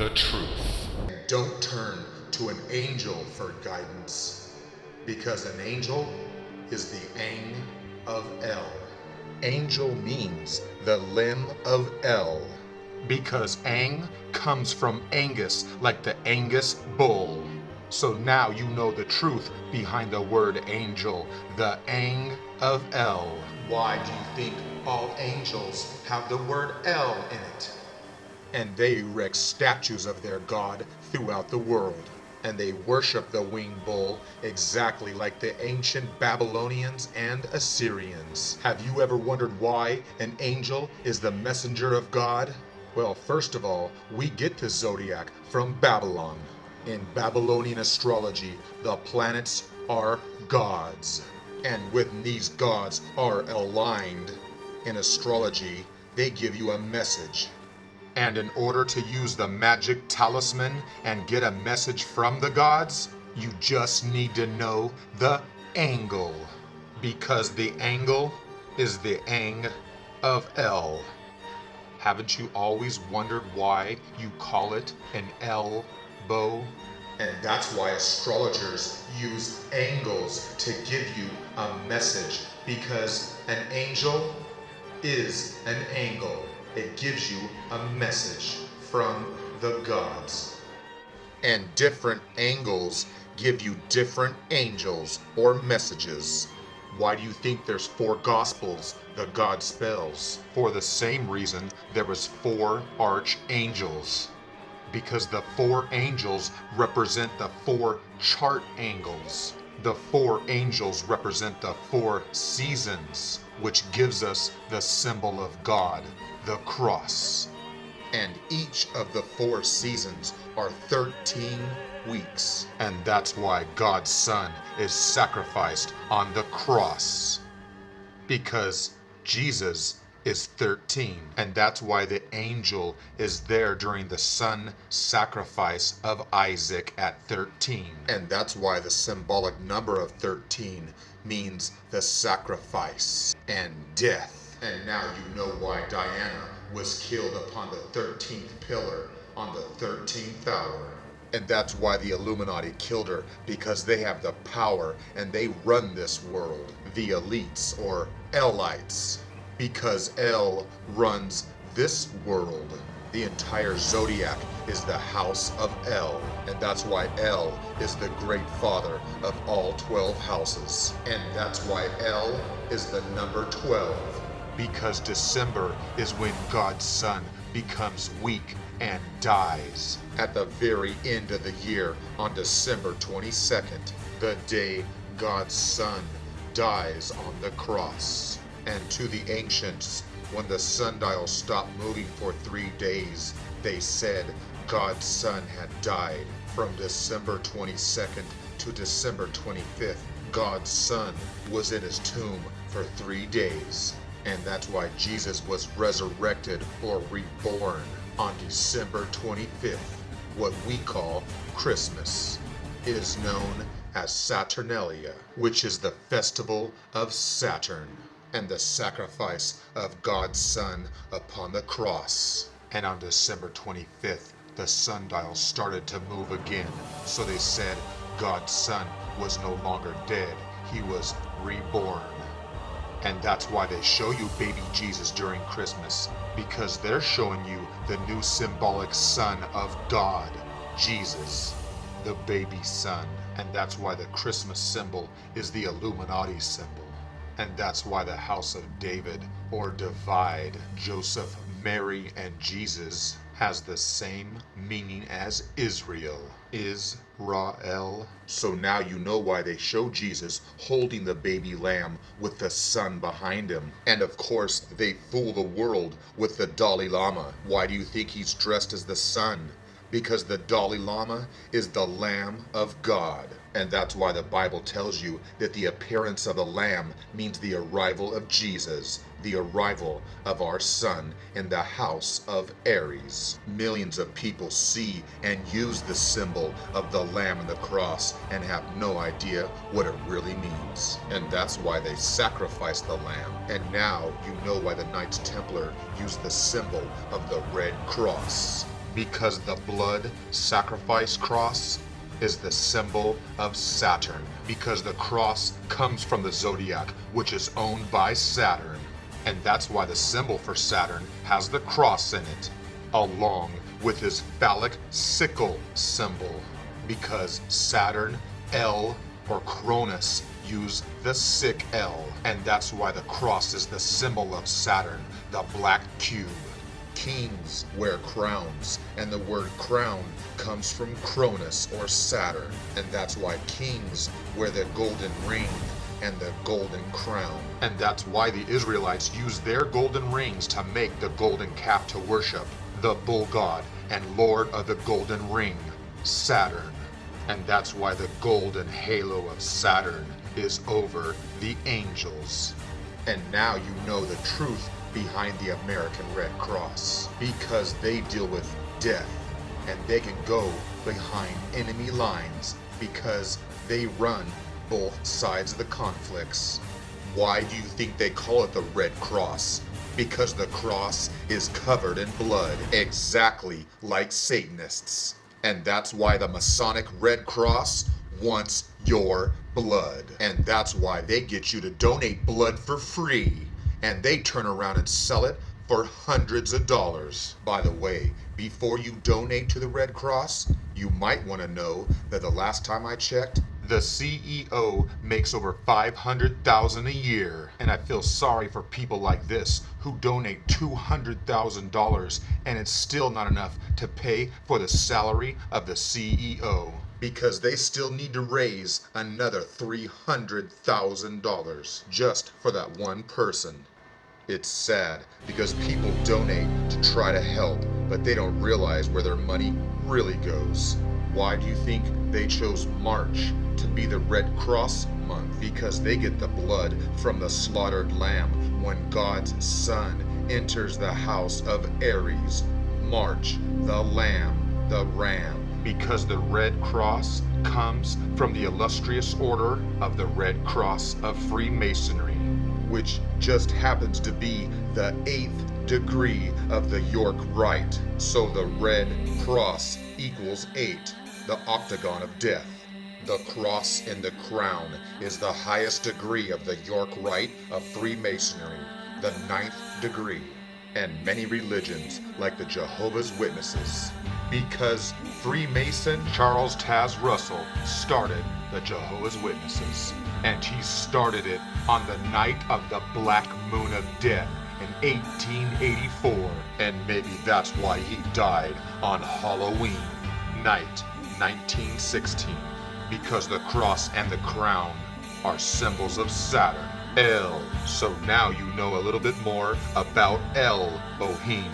the truth. Don't turn to an angel for guidance, because an angel is the Ang of El. Angel means the limb of El, because Ang comes from Angus, like the Angus bull. So now you know the truth behind the word angel, the Ang of El. Why do you think all angels have the word El in it? And they erect statues of their god throughout the world. And they worship the winged bull exactly like the ancient Babylonians and Assyrians. Have you ever wondered why an angel is the messenger of God? Well, first of all, we get the zodiac from Babylon. In Babylonian astrology, the planets are gods. And when these gods are aligned in astrology, they give you a message. And in order to use the magic talisman and get a message from the gods, you just need to know the angle. Because the angle is the Ang of El. Haven't you always wondered why you call it an elbow? And that's why astrologers use angles to give you a message. Because an angel is an angle. It gives you a message from the gods. And different angles give you different angels or messages. Why do you think there's 4 gospels the God spells? For the same reason there was 4 archangels. Because the 4 angels represent the 4 chart angles. The 4 angels represent the 4 seasons, which gives us the symbol of God, the cross. And each of the 4 seasons are 13 weeks. And that's why God's Son is sacrificed on the cross. Because Jesus is 13. And that's why the angel is there during the son sacrifice of Isaac at 13. And that's why the symbolic number of 13 means the sacrifice and death. And now you know why Diana was killed upon the 13th pillar on the 13th hour. And that's why the Illuminati killed her, because they have the power and they run this world. The elites, or Elites. Because El runs this world. The entire zodiac is the house of El, and that's why El is the great father of all 12 houses. And that's why El is the number 12. Because December is when God's Son becomes weak and dies. At the very end of the year, on December 22nd, the day God's Son dies on the cross. And to the ancients, when the sundial stopped moving for 3 days, they said God's Son had died. From December 22nd to December 25th, God's Son was in his tomb for 3 days. And that's why Jesus was resurrected or reborn on December 25th, what we call Christmas. It is known as Saturnalia, which is the festival of Saturn and the sacrifice of God's Son upon the cross. And on December 25th, the sundial started to move again. So they said God's Son was no longer dead, he was reborn. And that's why they show you baby Jesus during Christmas, because they're showing you the new symbolic Son of God, Jesus, the baby son. And that's why the Christmas symbol is the Illuminati symbol. And that's why the house of David, or divide, Joseph, Mary, and Jesus, has the same meaning as Israel. Israel. So now you know why they show Jesus holding the baby lamb with the sun behind him. And of course, they fool the world with the Dalai Lama. Why do you think he's dressed as the sun? Because the Dalai Lama is the Lamb of God. And that's why the Bible tells you that the appearance of the Lamb means the arrival of Jesus, the arrival of our Son in the house of Aries. Millions of people see and use the symbol of the Lamb and the cross and have no idea what it really means. And that's why they sacrifice the Lamb. And now you know why the Knights Templar use the symbol of the Red Cross. Because the blood sacrifice cross is the symbol of Saturn. Because the cross comes from the zodiac, which is owned by Saturn. And that's why the symbol for Saturn has the cross in it, along with his phallic sickle symbol. Because Saturn, El, or Cronus use the sick L, and that's why the cross is the symbol of Saturn, the black cube. Kings wear crowns, and the word crown comes from Cronus or Saturn, and that's why kings wear the golden ring and the golden crown. And that's why the Israelites use their golden rings to make the golden calf to worship the bull god and lord of the golden ring, Saturn. And that's why the golden halo of Saturn is over the angels. And now you know the truth behind the American Red Cross, because they deal with death, and they can go behind enemy lines because they run both sides of the conflicts. Why do you think they call it the Red Cross? Because the cross is covered in blood, exactly like Satanists. And that's why the Masonic Red Cross wants your blood. And that's why they get you to donate blood for free. And they turn around and sell it for hundreds of dollars. By the way, before you donate to the Red Cross, you might want to know that the last time I checked, the CEO makes over $500,000 a year. And I feel sorry for people like this who donate $200,000 and it's still not enough to pay for the salary of the CEO. Because they still need to raise another $300,000 just for that one person. It's sad because people donate to try to help, but they don't realize where their money really goes. Why do you think they chose March to be the Red Cross month? Because they get the blood from the slaughtered lamb when God's son enters the house of Aries. March, the lamb, the ram. Because the Red Cross comes from the illustrious order of the Red Cross of Freemasonry, which just happens to be the 8th degree of the York Rite. So the Red Cross equals 8, the octagon of death. The cross and the crown is the highest degree of the York Rite of Freemasonry, the 9th degree. And many religions, like the Jehovah's Witnesses. Because Freemason Charles Taz Russell started the Jehovah's Witnesses. And he started it on the night of the Black Moon of Death in 1884. And maybe that's why he died on Halloween night 1916. Because the cross and the crown are symbols of Saturn. El. So now you know a little bit more about El Boheme.